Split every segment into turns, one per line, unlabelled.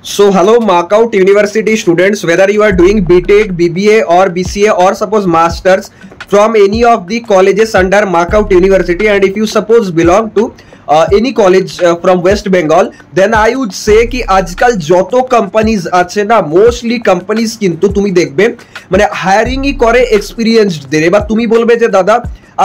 So hello Markout University students, whether you are doing BTech, BBA or BCA or suppose Masters from any of the colleges under Markout University, and if you suppose belong to any college from West Bengal, then I would say कि आजकल যত companies আছে না, mostly companies কিন্তু তুমি দেখবে মানে hiring ই করে এক্সপেরিয়েন্সড দের। এবার তুমি বলবে যে দাদা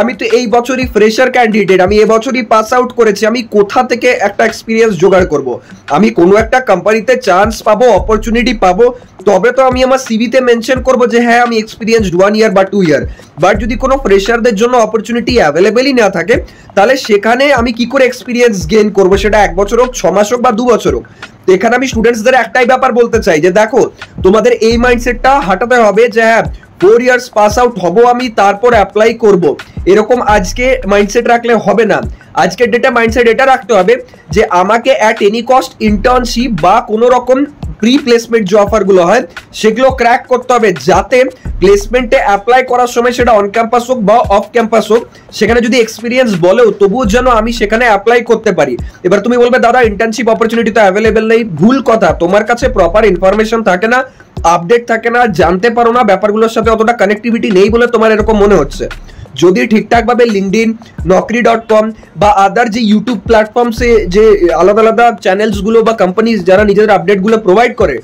আমি তো এই বছরই ফ্রেশার ক্যান্ডিডেট, আমি এই বছরই পাস আউট করেছি, আমি কোথা থেকে একটা এক্সপিরিয়েন্স জোগাড় করব? আমি কোনো একটা কোম্পানিতে চান্স পাবো, অপরচুনিটি পাবো, তবে তো আমি আমার সিভিতে মেনশন করব যে হ্যাঁ আমি এক্সপিরিয়েন্সড 1 ইয়ার বা 2 ইয়ার। বাট যদি কোনো ফ্রেশারদের জন্য অপরচুনিটি অ্যাভেলেবেলই না থাকে, তাহলে সেখানে আমি কি করে এক্সপিরিয়েন্স গেইন করব? সেটা 1 বছর হোক, 6 মাস হোক বা 2 বছর হোক। তো এখানে আমি স্টুডেন্টসদের একটাই ব্যাপার বলতে চাই যে দেখো, তোমাদের এই মাইন্ডসেটটা হাঁটাতে হবে যে হ্যাঁ 4 ইয়ার্স পাস আউট হব আমি, তারপর অ্যাপ্লাই করব, এরকম আজকে মাইন্ডসেট রাখলে হবে না। আজকের ডেটে মাইন্ডসেট এটা রাখতে হবে যে আমাকে অ্যাট এনি কস্ট ইন্টার্নশিপ বা কোনো রকম প্রি প্লেসমেন্ট যে অফারগুলো হয় সেগুলো ক্র্যাক করতে হবে, যাতে প্লেসমেন্টে অ্যাপ্লাই করার সময় সেটা অন ক্যাম্পাস হোক বা অফ ক্যাম্পাস হোক, সেখানে যদি এক্সপিরিয়েন্স বলেও তবুও যেন আমি সেখানে অ্যাপ্লাই করতে পারি। এবার তুমি বলবে দাদা ইন্টার্নশিপ অপরচুনিটি তো অ্যাভেলেবেল নেই। ভুল কথা, তোমার কাছে প্রপার ইনফরমেশন থাকে না, আপডেট থাকে না, জানতে পারো না, ব্যাপারগুলোর সাথে অতটা কানেক্টিভিটি নেই বলে তোমার এরকম মনে হচ্ছে। যদি ঠিকঠাক ভাবে লিঙ্কডইন, naukri.com বা আদার যে ইউটিউব প্ল্যাটফর্মসে যে আলাদা আলাদা চ্যানেলসগুলো বা কোম্পানি যারা নিজেদের আপডেটগুলো প্রোভাইড করে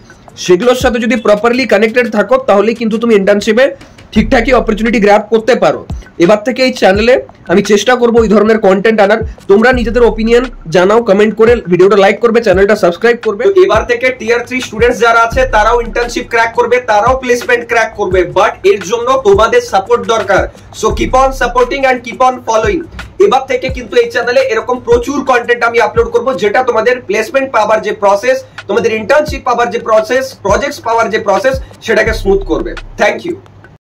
সেগুলোর সাথে যদি প্রপারলি কানেক্টেড থাকো, তাহলে কিন্তু তুমি ইন্টার্নশিপে ঠিকঠাকই অপরচুনিটি গ্র্যাব করতে পারো। এবার থেকে এই চ্যানেলে আমি চেষ্টা করবো এই ধরনের কন্টেন্ট আনার। তোমরা নিজেদের ওপিনিয়ন জানাও কমেন্ট করে, ভিডিওটা লাইক করবে, চ্যানেলটা সাবস্ক্রাইব করবে। এবার থেকে টিয়ার 3 স্টুডেন্টস যারা আছে তারাও ইন্টার্নশিপ ক্র্যাক করবে, তারাও প্লেসমেন্ট ক্র্যাক করবে, বাট এর জন্য তোমাদের সাপোর্ট দরকার। So keep on supporting and keep on following. এবার থেকে কিন্তু এই চ্যানেলে এরকম প্রচুর কন্টেন্ট আমি আপলোড করব, যেটা তোমাদের প্লেসমেন্ট পাওয়ার যে প্রসেস, তোমাদের ইন্টার্নশিপ পাওয়ার যে প্রসেস, প্রজেক্টস পাওয়ার যে প্রসেস, সেটাকে স্মুথ করবে। Thank you.